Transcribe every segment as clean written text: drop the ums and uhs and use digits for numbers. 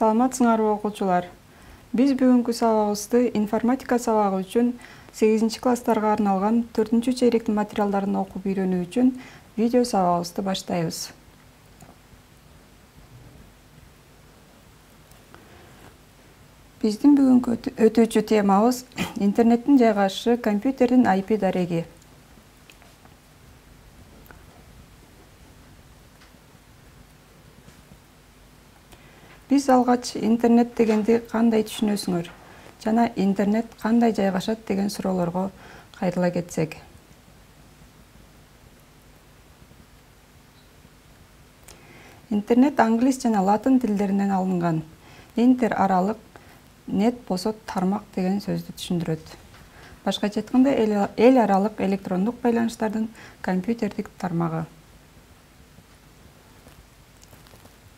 Саламатсыңарбы окуучулар. Биз бүгүнкү сабагыбызды информатика сабагы үчүн 8 класстарга арналган 4 чейректин материалдарын окуп үйрөнүү үчүн видео сабагыбызды баштайбыз. Биздин бүгүнкү өтүүчү темабыз интернеттин жайгашышы компьютердин IP дареги. Биз алгач интернет дегенди кандай түшүнөсүңөр жана интернет кандай жайгашат деген суроолорго кайрыла кетсек. Интернет англис жана латын тилдеринен алынган. Интер аралык, нет болсо тармак деген сөздү түшүндүрөт. Башкача айтканда эл аралык электрондук байланыштардын компьютердик тармагы.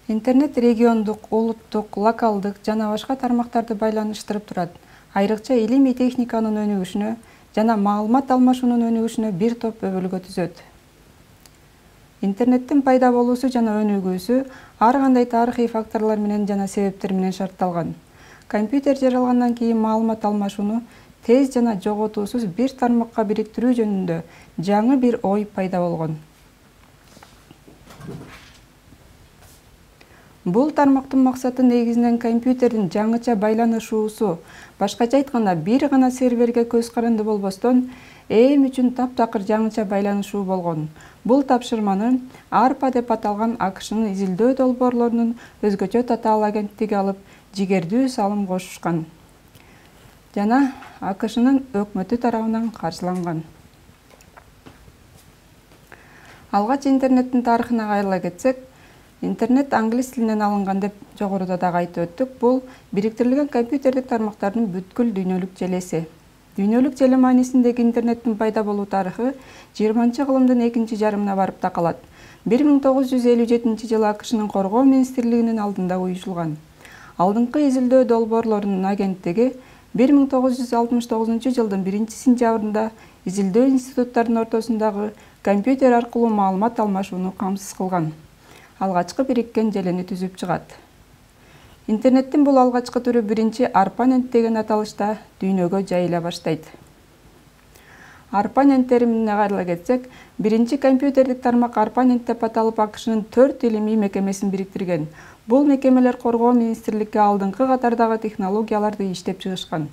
Интернет региондук, улуттук, локалдык жана башка тармактарды байланыштырып турат. Айрыкча илимий техниканын өнүгүшүнө жана маалымат алмашуунун өнүгүшүнө бир топ өбөлгө түзөт. Интернеттин пайда болуусу жана өнүгүүсү ар кандай тарыхый факторлор менен жана себептер менен шартталган. Компьютер жаралгандан кийин маалымат алмашууну тез жана жоготуусуз бир тармакка бириктирүү жөнүндө жаңы бир ой пайда болгон. Бул тармактын максаты негизинен компьютердин жаңыча байланышуусу, башкача айтканда бир гана серверге көз каранды болбостон, эм үчүн таптакыр жаңыча байланышуу болгон. Бул тапшырманы ARPA деп аталган АКШнын изилдөө долбоорлорунун өзгөчө татаал агенттиги алып, жигердүү салым кошушкан жана АКШнын өкмөтү тарабынан каржыланган. Алгач интернеттин тарыхына кайрыла кетсек, интернет англис тилинен алынган деп жогоруда дагы айтып өттүк. Бул бириктирилген компьютердик тармактардын бүткүл дүйнөлүк желеси. Дүйнөлүк желе маанисиндеги интернеттин пайда болуу тарыхы 20-кылымдын экинчи жарымына барып такалат. 1957-жылы АКШнын коргоо министрлигинин алдында уюшулган. Алдыңкы изилдөө долбоорлорунун агенттиги 1969-жылдын 1-сентябрында изилдөө институттарынын ортосундагы компьютер аркылуу маалымат алмашууну камсыз кылган. Алгачкы бириккен желени түзүп чыгат. Интернеттин бул алгачкы түрү биринчи ARPANET деген аталышта дүйнөгө жайыла баштайт. ARPANET терминине кайрыла кетсек, биринчи компьютердик тармак ARPANET деп аталып АКШнын 4 илимий мекемесин бириктирген. Бул мекемелер коргоо министрликке алдыңкы катардагы технологияларды иштеп чыгышкан.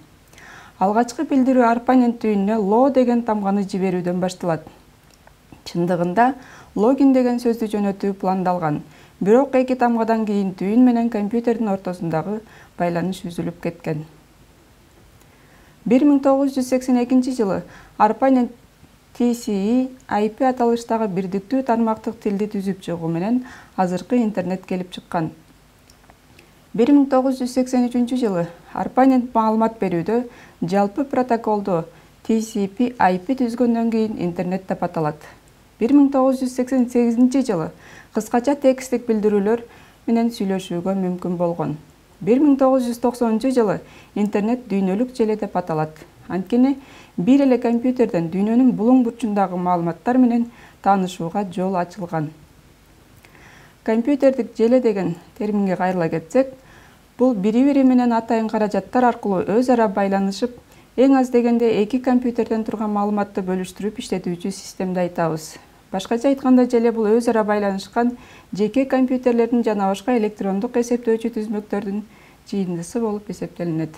Алгачкы билдирүү ARPANET түйүнүнө LO деген тамганы жиберүүдөн башталат. Чындыгында логин деген сөздү жөнөтүү пландалган. Бирок эки тамгадан кийин түйүн менен компьютердин ортосундагы байланыш үзүлүп кеткен. 1982-жылы ARPANET TCE IP аталыштагы бирдиктүү тармактык тилди түзүп чыгуу менен азыркы интернет келип чыккан. 1983-жылы ARPANET маалымат берүүдө жалпы протоколду TCP/IP түзгөндөн кийин интернет деп аталат. 1988-жылы кыскача тексттик билдирүүлөр менен сүйлөшүүгө мүмкүн болгон. 1990-жылы интернет дүйнөлүк желе деп аталат. Анткени бир эле компьютерден дүйнөнүн булуң бурчундагы маалыматтар менен таанышууга жол ачылган. Компьютердик желе деген терминге кайрыла кетсек, бул бири-бири менен атайын каражаттар аркылуу өз ара байланышып, эң аз дегенде эки компьютерден турган маалыматты бөлүштүрүп иштетүүчү системди айтабыз. Башкача айтканда желе бул өз ара байланышкан жеке компьютерлердин жана башка электрондук эсептөөчү түзмөктөрдүн жыйындысы болуп эсептелинет.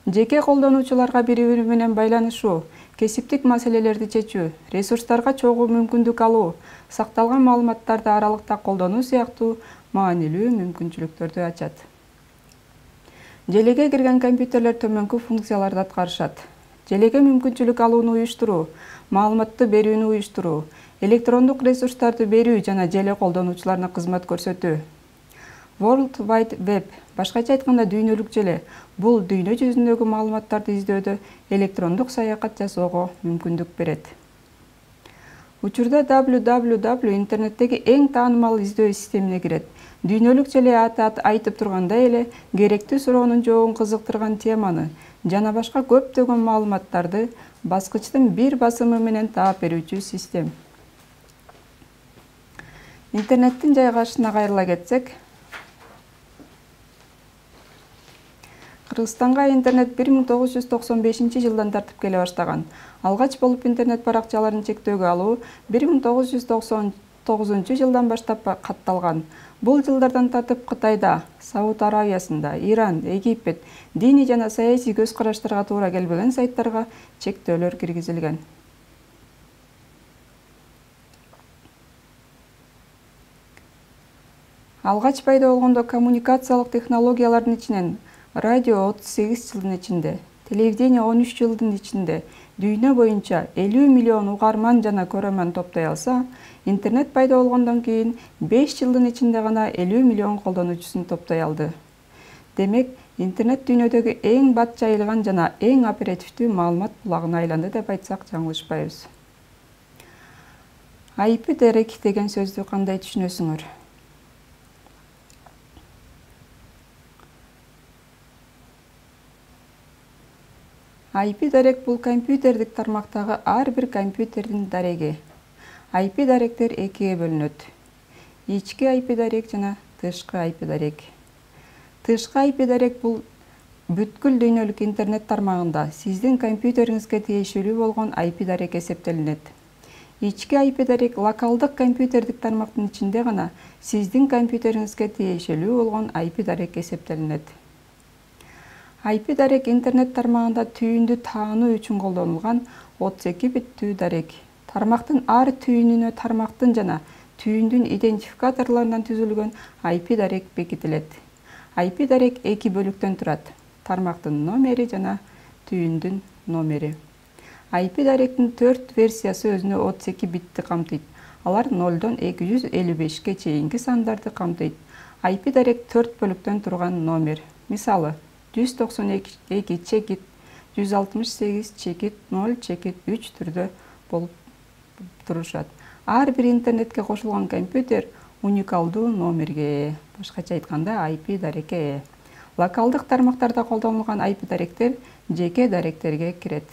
Жеке колдонуучуларга бири-бири менен байланышуу, кесиптик маселелерди чечүү, ресурстарга чогуу мүмкүндүк алуу, сакталган маалыматтарды аралыкта колдонуу сыяктуу маанилүү мүмкүнчүлүктөрдү ачат. Желеге кирген компьютерлер төмөнкү функцияларды аткарышат. Желеге мүмкүнчүлүк алууну уюштуруу, маалыматты берүүнү уюштуруу, электрондук ресурстарды берүү жана желе колдонуучуларына кызмат көрсөтүү. World Wide Web, башкача айтканда дүйнөлүк желе, бул дүйнө жүзүндөгү маалыматтарды издөөдө электрондук саякат жасоого мүмкүндүк берет. Учурда www интернеттеги эң таанымал издөө системине кирет. Дүйнөлүк желе аты айтып тургандай эле, керектүү суроонун жообун кызыктырган теманы жана башка көптөгөн маалыматтарды баскычтын бир басымы менен таап берүүчү систем. Интернеттин жайгашышына кайрыла кетсек, Кыргызстанга интернет 1995 тартып келе баштаган. Алгач болуп интернет баракчаларын чектөөгө алуу 1999 баштап катталган. Бул жылдардан тартып Кытайда, Сауд Аравиясында, Иран, Египет диний жана саясий көз караштарга туура келбеген сайттарга чектөөлөр киргизилген. Алгач пайда болгондо коммуникациялык технологиялардын ичинен радио 38 жылдын ичинде, телевидение 13 жылдын ичинде дүйнө боюнча 50 миллион угарман жана көрөрман топтой алса, интернет пайда болгондон кийин 5 жылдын ичинде гана 50 миллион колдонуучусун топтой алды. Демек, интернет дүйнөдөгү эң бат жайылган жана эң оперативдүү маалымат булагына айланды деп айтсак жаңылышпайбыз. IP дерек деген сөздү кандай түшүнөсүңөр? IP дарек бул компьютердик тармактагы ар бир компьютердин дареги. IP даректер экиге бөлүнөт. Ички IP дарек жана тышкы IP дарек. Тышкы IP дарек бул бүткүл дүйнөлүк интернет тармагында сиздин компьютериңизге тиешелүү болгон IP дарек эсептелинет. Ички IP дарек локалдык компьютердик тармактын ичинде гана сиздин компьютериңизге тиешелүү болгон IP дарек эсептелинет. IP дарек интернет тармагында түйүндү таануу үчүн колдонулган 32 биттүү дарек. Тармактын ар түйүнүнө тармактын жана түйүндүн идентификаторлорунан түзүлгөн IP дарек бекитилет. IP дарек 2 бөлүктөн турат. Тармактын номери жана түйүндүн номери. IP даректин 4 версиясы өзүнө 32 битти камтыйт. Алар 0-дон 255-ке чейинки сандарды камтыйт. IP дарек 4 бөлүктөн турган номер. Мисалы, 192 чекит 168 чекит 0 чекит 3 түрдө болуп турушат. Ар бир интернетке кошулган компьютер уникалдуу номерге ээ. Башкача айтканда IP дарекке ээ. Локалдык тармактарда колдонулган IP даректер жеке даректерге кирет.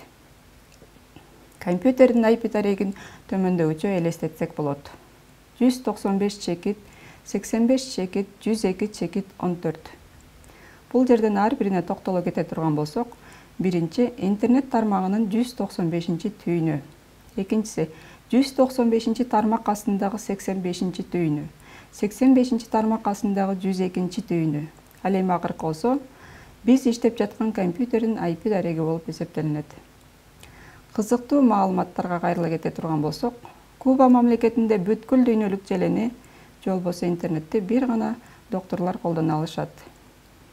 Компьютердин IP дарегин төмөндөгүчө элестетсек болот. 195 чекит 85 чекит 102 чекит 14. Бул жерден ар бирине токтоло кете турган болсок, биринчи интернет тармагынын 195 түйүнү. Экинчиси 195 тармак астындагы 85 түйүнү. 85 тармак астындагы 102 түйүнү. Ал эми акыркы болсо, биз иштеп жаткан компьютердин IP дареги болуп эсептелинет. Кызыктуу маалыматтарга кайрыла кете турган болсок, Куба мамлекетинде бүткүл дүйнөлүк желени, же болбосо интернетти бир гана докторлор колдоно алышат.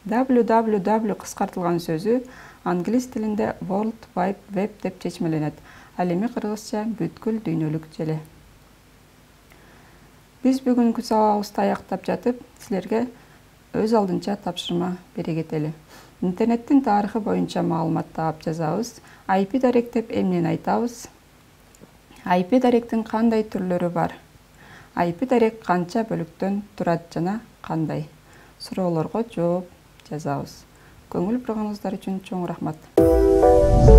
www кыскартылган сөзү англис тилинде World Wide Web деп чечмеленет. Ал эми кыргызча бүткүл дүйнөлүк желе. Биз бүгүнкү сабагыбызды аяктап жатып, силерге өз алдынча тапшырма бере кетели. Интернеттин тарыхы боюнча маалымат таап жазабыз. IP дарек деп эмнени айтабыз? IP даректин кандай түрлөрү бар? IP дарек канча бөлүктөн турат жана кандай? Суроолорго жооп жазабыз. Көңүл бурганыңыздар үчүн чоң рахмат.